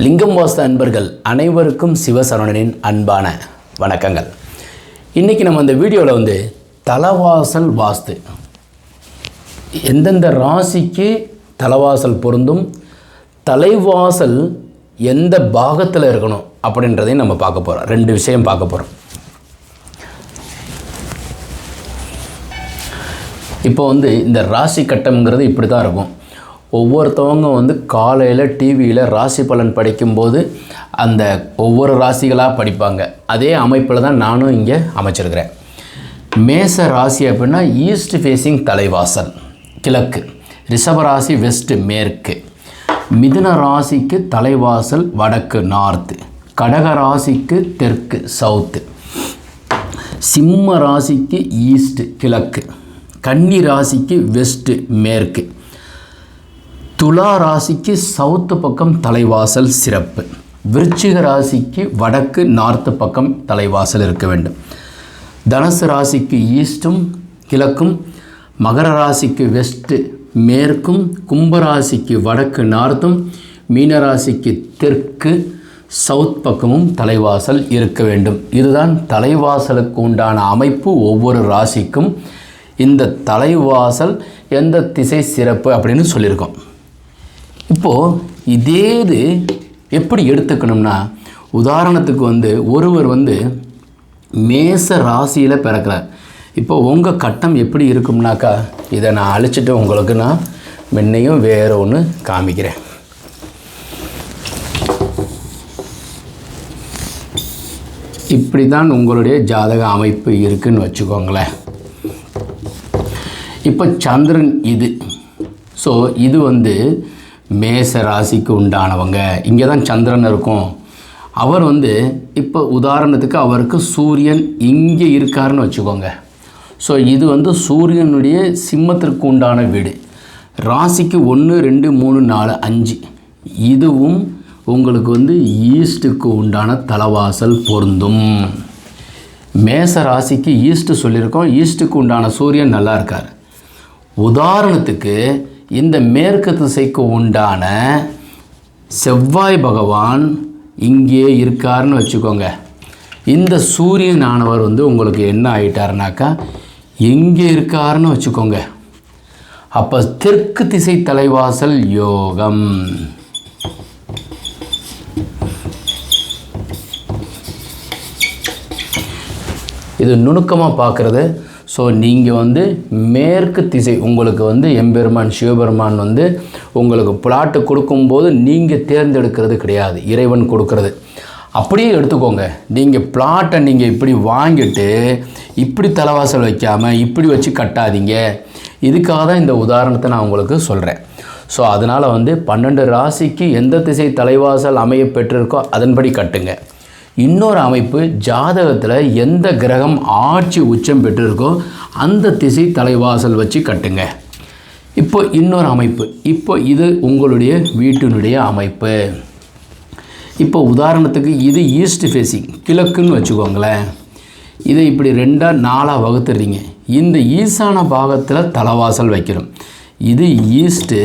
லிங்கம் வாஸ்து அன்பர்கள் அனைவருக்கும் சிவசரவணனின் அன்பான வணக்கங்கள். இன்றைக்கி நம்ம இந்த வீடியோவில் தலைவாசல் வாஸ்து, எந்தெந்த ராசிக்கு தலைவாசல் பொருந்தும், தலைவாசல் எந்த பாகத்தில் இருக்கணும் அப்படின்றதையும் நம்ம பார்க்க போகிறோம். ரெண்டு விஷயம் பார்க்க போகிறோம். இப்போ இந்த ராசி கட்டம்ங்கிறது இப்படி தான் இருக்கும். ஒவ்வொருத்தவங்க காலையில் டிவியில் ராசி பலன் படிக்கும்போது அந்த ஒவ்வொரு ராசிகளாக படிப்பாங்க. அதே அமைப்பில் தான் நானும் இங்கே அமைச்சிருக்கிறேன். மேச ராசி அப்படின்னா ஈஸ்ட் ஃபேஸிங் தலைவாசல் கிழக்கு, ரிஷப ராசி வெஸ்ட் மேற்கு, மிதுன ராசிக்கு தலைவாசல் வடக்கு நார்த்து, கடக ராசிக்கு தெற்கு சவுத்து, சிம்ம ராசிக்கு ஈஸ்ட் கிழக்கு, கன்னி ராசிக்கு வெஸ்ட் மேற்கு, துலா ராசிக்கு சவுத்து பக்கம் தலைவாசல் சிறப்பு, விருச்சிக ராசிக்கு வடக்கு நார்த்து பக்கம் தலைவாசல் இருக்க வேண்டும், தனுசு ராசிக்கு ஈஸ்டும் கிழக்கும், மகர ராசிக்கு வெஸ்ட்டு மேற்கும், கும்பராசிக்கு வடக்கு நார்த்தும், மீனராசிக்கு தெற்கு சவுத் பக்கமும் தலைவாசல் இருக்க வேண்டும். இதுதான் தலைவாசலுக்கு உண்டான அமைப்பு. ஒவ்வொரு ராசிக்கும் இந்த தலைவாசல் எந்த திசை சிறப்பு அப்படின்னு சொல்லியிருக்கோம். இப்போது இதே எப்படி எடுத்துக்கணும்னா, உதாரணத்துக்கு ஒருவர் மேச ராசியில் பிறக்கிறார். இப்போ உங்கள் கட்டம் எப்படி இருக்கும்னாக்கா, இதை நான் அழிச்சிட்டு உங்களுக்கு நான் முன்னையும் வேறு ஒன்று காமிக்கிறேன். இப்படி தான் உங்களுடைய ஜாதக அமைப்பு இருக்குதுன்னு வச்சுக்கோங்களேன். இப்போ சந்திரன் இது. ஸோ இது மேச ராசிக்கு உண்டானவங்க. இங்கே தான் சந்திரன் இருக்கும். அவர் இப்போ உதாரணத்துக்கு அவருக்கு சூரியன் இங்கே இருக்காருன்னு வச்சுக்கோங்க. ஸோ இது சூரியனுடைய சிம்மத்திற்கு உண்டான வீடு. ராசிக்கு 1 2 3 4 5 இதுவும் உங்களுக்கு ஈஸ்ட்டுக்கு உண்டான தலைவாசல் பொருந்தும். மேச ராசிக்கு ஈஸ்ட்டு சொல்லியிருக்கோம். ஈஸ்ட்டுக்கு உண்டான சூரியன் நல்லா இருக்கார். உதாரணத்துக்கு இந்த மேற்கு திசைக்கு உண்டான செவ்வாய் பகவான் இங்கே இருக்காருன்னு வச்சுக்கோங்க. இந்த சூரியனானவர் உங்களுக்கு என்ன ஆகிட்டாருனாக்கா எங்கே இருக்காருன்னு வச்சுக்கோங்க. அப்போ தெற்கு திசை தலைவாசல் யோகம். இது நுணுக்கமாக பார்க்குறது. ஸோ நீங்கள் மேற்கு திசை உங்களுக்கு எம்பெருமான் சிவபெருமான் உங்களுக்கு பிளாட்டு கொடுக்கும்போது நீங்கள் தேர்ந்தெடுக்கிறது கிடையாது, இறைவன் கொடுக்கறது. அப்படியே எடுத்துக்கோங்க. நீங்கள் பிளாட்டை நீங்கள் இப்படி வாங்கிட்டு இப்படி தலைவாசல் வைக்காமல் இப்படி வச்சு கட்டாதீங்க. இதுக்காக தான் இந்த உதாரணத்தை நான் உங்களுக்கு சொல்கிறேன். ஸோ அதனால் 12 ராசிக்கு எந்த திசை தலைவாசல் அமைய பெற்றிருக்கோ அதன்படி கட்டுங்க. இன்னொரு அமைப்பு, ஜாதகத்தில் எந்த கிரகம் ஆட்சி உச்சம் பெற்றிருக்கோ அந்த திசை தலைவாசல் வச்சு கட்டுங்க. இப்போ இன்னொரு அமைப்பு, இப்போ இது உங்களுடைய வீட்டினுடைய அமைப்பு. இப்போ உதாரணத்துக்கு இது ஈஸ்ட் ஃபேஸிங் கிழக்குன்னு வச்சுக்கோங்களேன். இதை இப்படி 2 4 வகுத்துறீங்க. இந்த ஈசான பாகத்தில் தலைவாசல் வைக்கிறோம். இது ஈஸ்ட்டு,